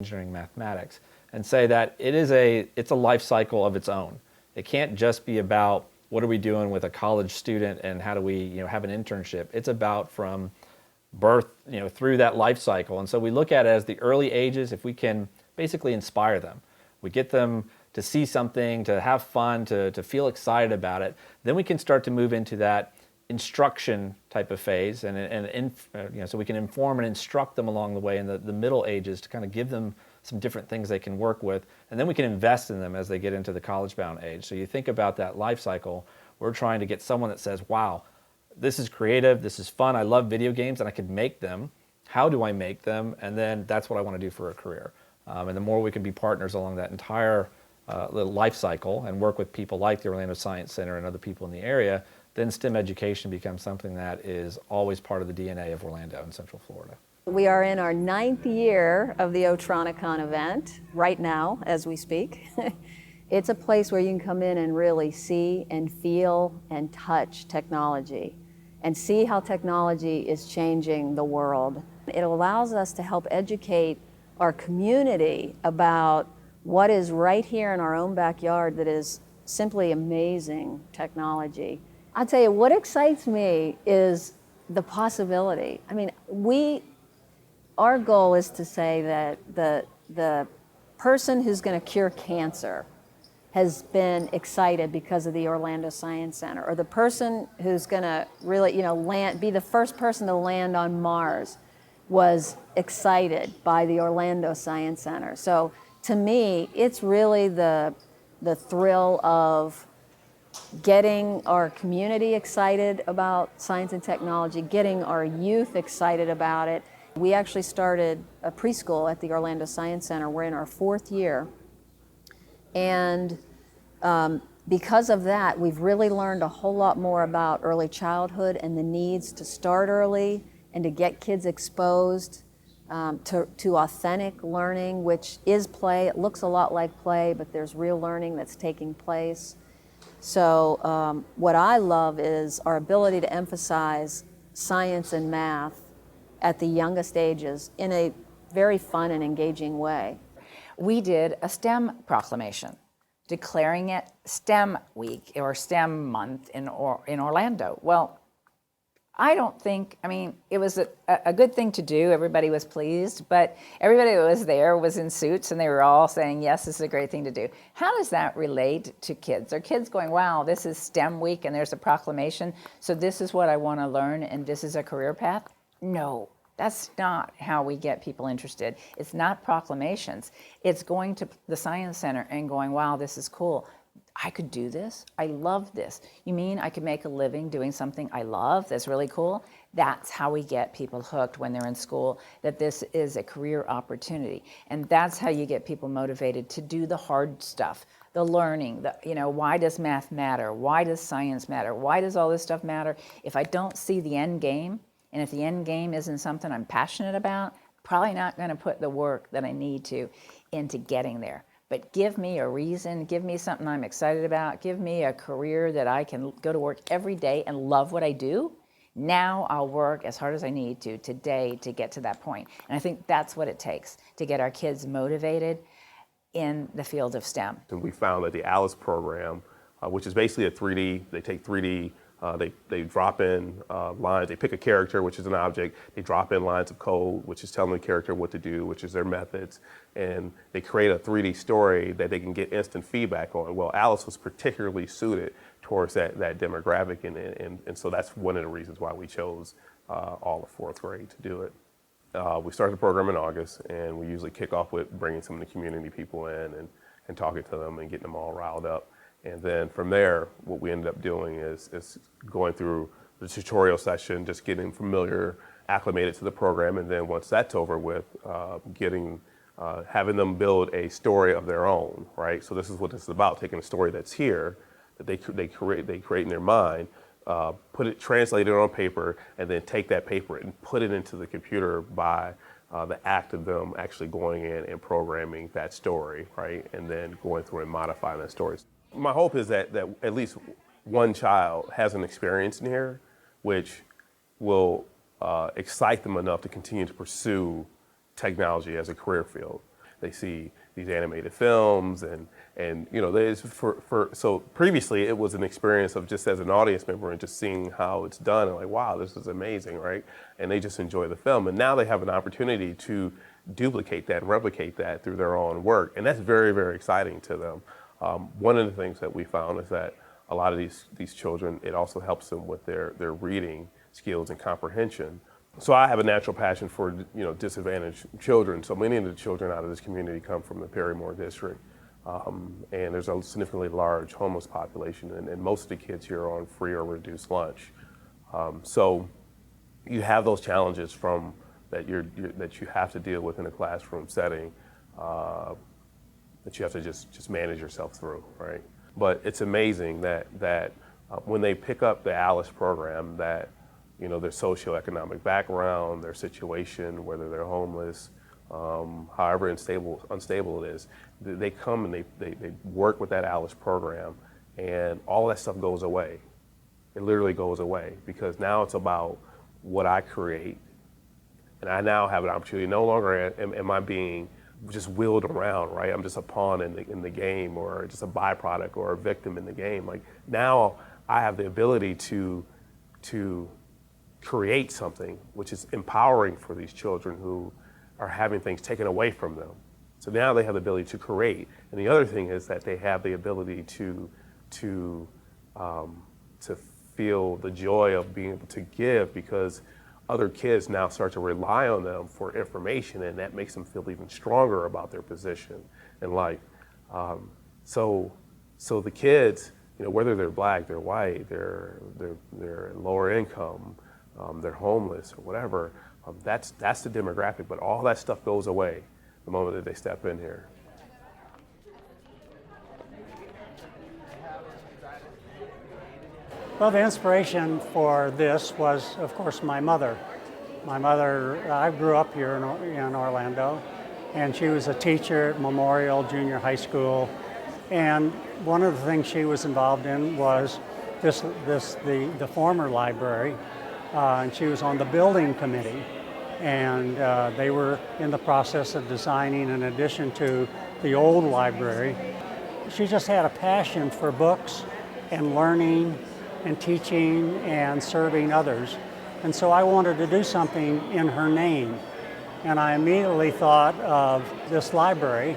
engineering, mathematics, and say that it's a life cycle of its own. It can't just be about what are we doing with a college student and how do we have an internship. It's about from birth through that life cycle. And so we look at it as the early ages. If we can basically inspire them, we get them to see something, to have fun, to feel excited about it, then we can start to move into that instruction type of phase, so we can inform and instruct them along the way in the middle ages to kind of give them some different things they can work with, and then we can invest in them as they get into the college-bound age. So you think about that life cycle, we're trying to get someone that says, wow, this is creative, this is fun, I love video games, and I could make them. How do I make them? And then that's what I want to do for a career. And the more we can be partners along that entire life cycle and work with people like the Orlando Science Center and other people in the area, then STEM education becomes something that is always part of the DNA of Orlando and Central Florida. We are in our 9th year of the Otronicon event right now as we speak. It's a place where you can come in and really see and feel and touch technology and see how technology is changing the world. It allows us to help educate our community about what is right here in our own backyard that is simply amazing technology. I'll tell you, what excites me is the possibility. I mean, our goal is to say that the person who's going to cure cancer has been excited because of the Orlando Science Center, or the person who's going to really, be the first person to land on Mars was excited by the Orlando Science Center. So to me, it's really the thrill of getting our community excited about science and technology, getting our youth excited about it. We actually started a preschool at the Orlando Science Center. We're in our 4th year. And because of that, we've really learned a whole lot more about early childhood and the needs to start early and to get kids exposed to authentic learning, which is play. It looks a lot like play, but there's real learning that's taking place. So what I love is our ability to emphasize science and math at the youngest ages in a very fun and engaging way. We did a STEM proclamation declaring it STEM Week or STEM Month in Orlando. Well, I don't think, it was a good thing to do. Everybody was pleased, but everybody that was there was in suits and they were all saying, yes, this is a great thing to do. How does that relate to kids? Are kids going, wow, this is STEM Week and there's a proclamation, so this is what I want to learn and this is a career path? No, that's not how we get people interested. It's not proclamations. It's going to the Science Center and going, wow, this is cool. I could do this. I love this. You mean I could make a living doing something I love that's really cool? That's how we get people hooked when they're in school, that this is a career opportunity. And that's how you get people motivated to do the hard stuff, the learning, why does math matter? Why does science matter? Why does all this stuff matter? If I don't see the end game, and if the end game isn't something I'm passionate about, probably not going to put the work that I need to into getting there. But give me a reason, give me something I'm excited about, give me a career that I can go to work every day and love what I do. Now I'll work as hard as I need to today to get to that point. And I think that's what it takes to get our kids motivated in the field of STEM. And we found that the ALICE program, which is basically a 3D, they take 3D, they drop in lines, they pick a character, which is an object, they drop in lines of code, which is telling the character what to do, which is their methods, and they create a 3D story that they can get instant feedback on. Well, ALICE was particularly suited towards that demographic, and so that's one of the reasons why we chose all of 4th grade to do it. We started the program in August, and we usually kick off with bringing some of the community people in and talking to them and getting them all riled up. And then from there, what we ended up doing is going through the tutorial session, just getting familiar, acclimated to the program, and then once that's over with, having them build a story of their own, right? So this is what it's about, taking a story that's here, that they create in their mind, translate it on paper, and then take that paper and put it into the computer by the act of them actually going in and programming that story, right? And then going through and modifying that story. My hope is that at least one child has an experience in here which will excite them enough to continue to pursue technology as a career field. They see these animated films, and you know, so previously it was an experience of just as an audience member and just seeing how it's done and like, wow, this is amazing, right? And they just enjoy the film, and now they have an opportunity to duplicate that and replicate that through their own work, and that's very, very exciting to them. One of the things that we found is that a lot of these children, it also helps them with their reading skills and comprehension. So I have a natural passion for, you know, disadvantaged children. So many of the children out of this community come from the Perrymore district. And there's a significantly large homeless population, and most of the kids here are on free or reduced lunch. So you have those challenges from that you have to deal with in a classroom setting, that you have to just manage yourself through, right? But it's amazing that when they pick up the ALICE program, that, you know, their socioeconomic background, their situation, whether they're homeless, however unstable it is, they come and they work with that ALICE program, and all that stuff goes away. It literally goes away, because now it's about what I create, and I now have an opportunity. No longer am I being just wheeled around, right? I'm just a pawn in the game, or just a byproduct or a victim in the game. Like, now I have the ability to create something which is empowering for these children who are having things taken away from them. So now they have the ability to create. And the other thing is that they have the ability to feel the joy of being able to give, because other kids now start to rely on them for information, and that makes them feel even stronger about their position in life. So the kids, you know, whether they're black, they're white, they're lower income, they're homeless or whatever, that's the demographic, but all that stuff goes away the moment that they step in here. Well, the inspiration for this was, of course, my mother. My mother, I grew up here in Orlando, and she was a teacher at Memorial Junior High School. And one of the things she was involved in was the former library, and she was on the building committee. And they were in the process of designing an addition to the old library. She just had a passion for books and learning and teaching and serving others. And so I wanted to do something in her name. And I immediately thought of this library.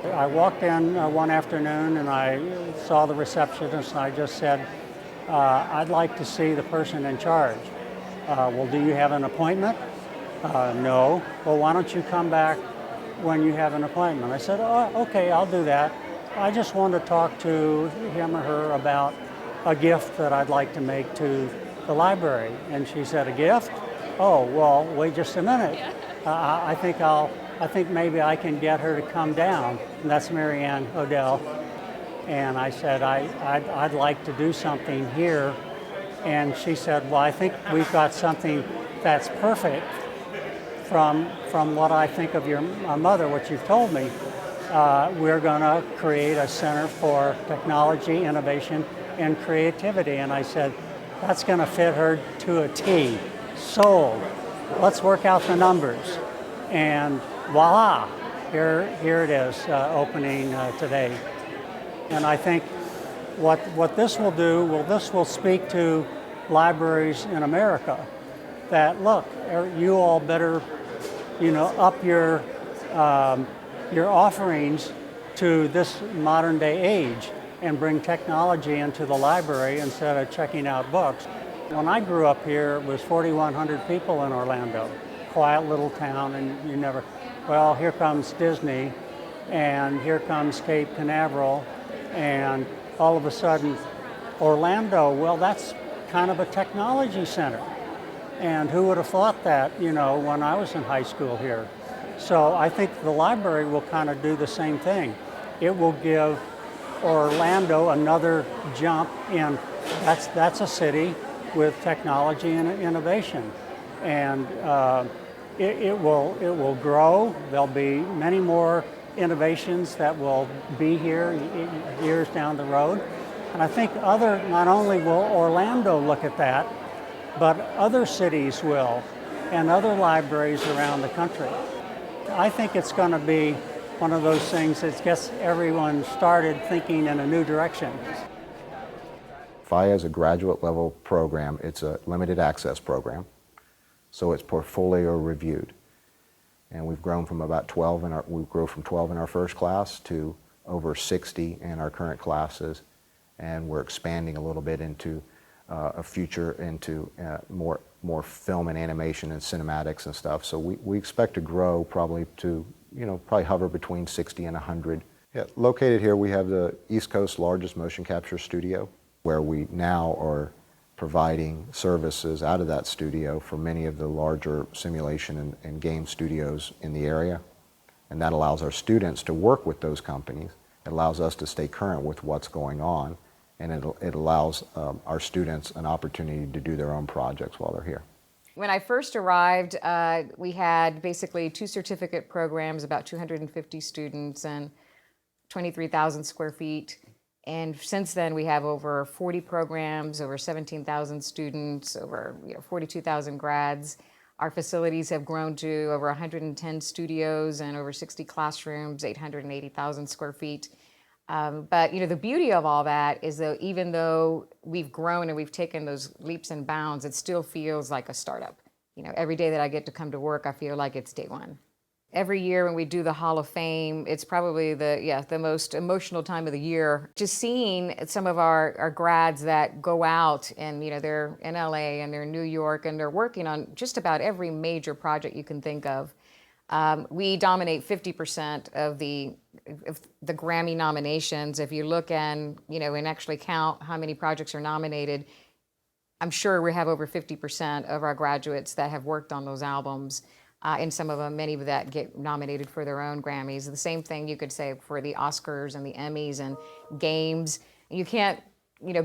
I walked in one afternoon and I saw the receptionist, and I just said, I'd like to see the person in charge. Well, do you have an appointment? No. Well, why don't you come back when you have an appointment? I said, oh, okay, I'll do that. I just want to talk to him or her about a gift that I'd like to make to the library. And she said, a gift? Oh, well, wait just a minute. I think maybe I can get her to come down. And that's Mary Ann Odell. And I said, I'd like to do something here. And she said, well, I think we've got something that's perfect from what I think of your mother, what you've told me. We're going to create a center for technology, innovation, and creativity. And I said, that's going to fit her to a T. Sold. Let's work out the numbers. And voila, here it is, opening today. And I think what this will do, this will speak to libraries in America, that look, you all better, up your offerings to this modern day age and bring technology into the library instead of checking out books. When I grew up here, it was 4,100 people in Orlando, quiet little town, and well, here comes Disney, and here comes Cape Canaveral, and all of a sudden, Orlando, well, that's kind of a technology center. And who would have thought that, when I was in high school here? So I think the library will kind of do the same thing. It will give Orlando another jump in, that's a city with technology and innovation. And it will grow. There'll be many more innovations that will be here years down the road. And I think not only will Orlando look at that, but other cities will, and other libraries around the country. I think it's going to be one of those things that gets everyone started thinking in a new direction. FIA is a graduate level program. It's a limited access program, so it's portfolio reviewed. And we've grown from about 12 we grew from 12 in our first class to over 60 in our current classes, and we're expanding a little bit into a future into more film and animation and cinematics and stuff. So we expect to grow probably to, probably hover between 60 and 100. Yeah, located here, we have the East Coast's largest motion capture studio, where we now are providing services out of that studio for many of the larger simulation and game studios in the area. And that allows our students to work with those companies. It allows us to stay current with what's going on, and it allows our students an opportunity to do their own projects while they're here. When I first arrived, we had basically 2 certificate programs, about 250 students and 23,000 square feet. And since then, we have over 40 programs, over 17,000 students, over 42,000 grads. Our facilities have grown to over 110 studios and over 60 classrooms, 880,000 square feet. But the beauty of all that is that even though we've grown and we've taken those leaps and bounds, it still feels like a startup. Every day that I get to come to work, I feel like it's day one. Every year when we do the Hall of Fame, it's probably the most emotional time of the year. Just seeing some of our grads that go out and they're in LA and they're in New York and they're working on just about every major project you can think of. We dominate 50% of the Grammy nominations. If you look and actually count how many projects are nominated, I'm sure we have over 50% of our graduates that have worked on those albums. And some of them, many of that get nominated for their own Grammys. The same thing you could say for the Oscars and the Emmys and games. You can't,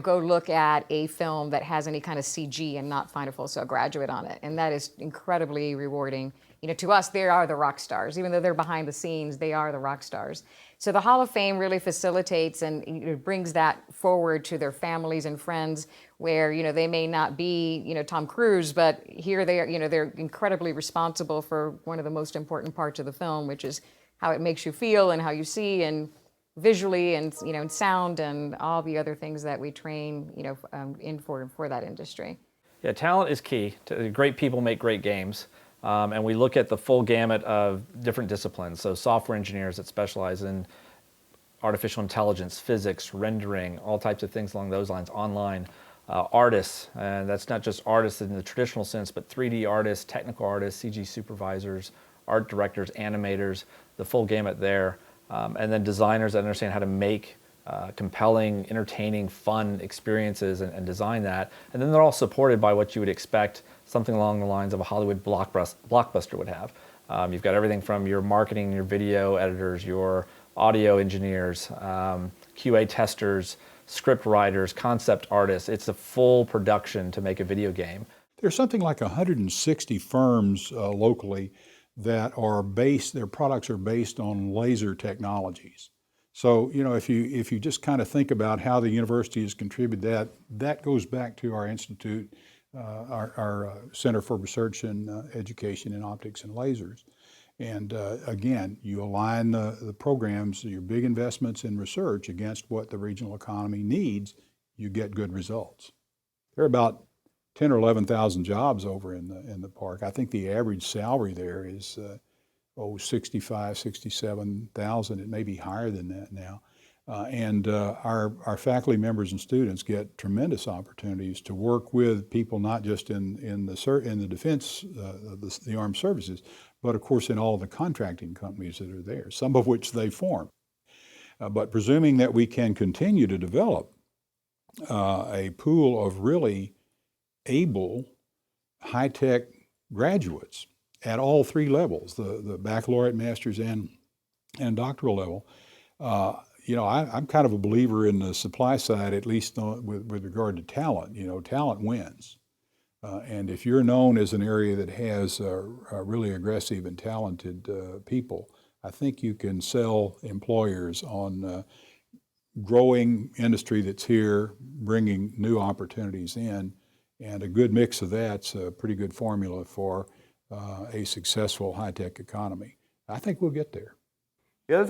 go look at a film that has any kind of CG and not find a Full Sail graduate on it. And that is incredibly rewarding. To us, they are the rock stars. Even though they're behind the scenes, they are the rock stars. So the Hall of Fame really facilitates and brings that forward to their families and friends where, they may not be, Tom Cruise, but here they are, they're incredibly responsible for one of the most important parts of the film, which is how it makes you feel and how you see and visually and, and sound and all the other things that we train, in for that industry. Yeah, talent is key. Great people make great games. And we look at the full gamut of different disciplines. So software engineers that specialize in artificial intelligence, physics, rendering, all types of things along those lines, online. Artists, and that's not just artists in the traditional sense, but 3D artists, technical artists, CG supervisors, art directors, animators, the full gamut there. And then designers that understand how to make compelling, entertaining, fun experiences and design that. And then they're all supported by what you would expect something along the lines of a Hollywood blockbuster would have. You've got everything from your marketing, your video editors, your audio engineers, QA testers, script writers, concept artists. It's a full production to make a video game. There's something like 160 firms locally that are their products are based on laser technologies. So, if you just kind of think about how the university has contributed that goes back to our institute, our Center for Research and Education in Optics and Lasers. And again, you align the programs, your big investments in research against what the regional economy needs, you get good results. There are about 10 or 11,000 jobs over in the park. I think the average salary there is 65, 67,000. It may be higher than that now. And our faculty members and students get tremendous opportunities to work with people not just in the defense, the armed services, but of course in all the contracting companies that are there, some of which they form. But presuming that we can continue to develop a pool of really able high-tech graduates at all 3 levels, the baccalaureate, master's, and doctoral level, I'm kind of a believer in the supply side, at least with regard to talent. Talent wins. And if you're known as an area that has really aggressive and talented people, I think you can sell employers on growing industry that's here, bringing new opportunities in, and a good mix of that's a pretty good formula for a successful high-tech economy. I think we'll get there. The other thing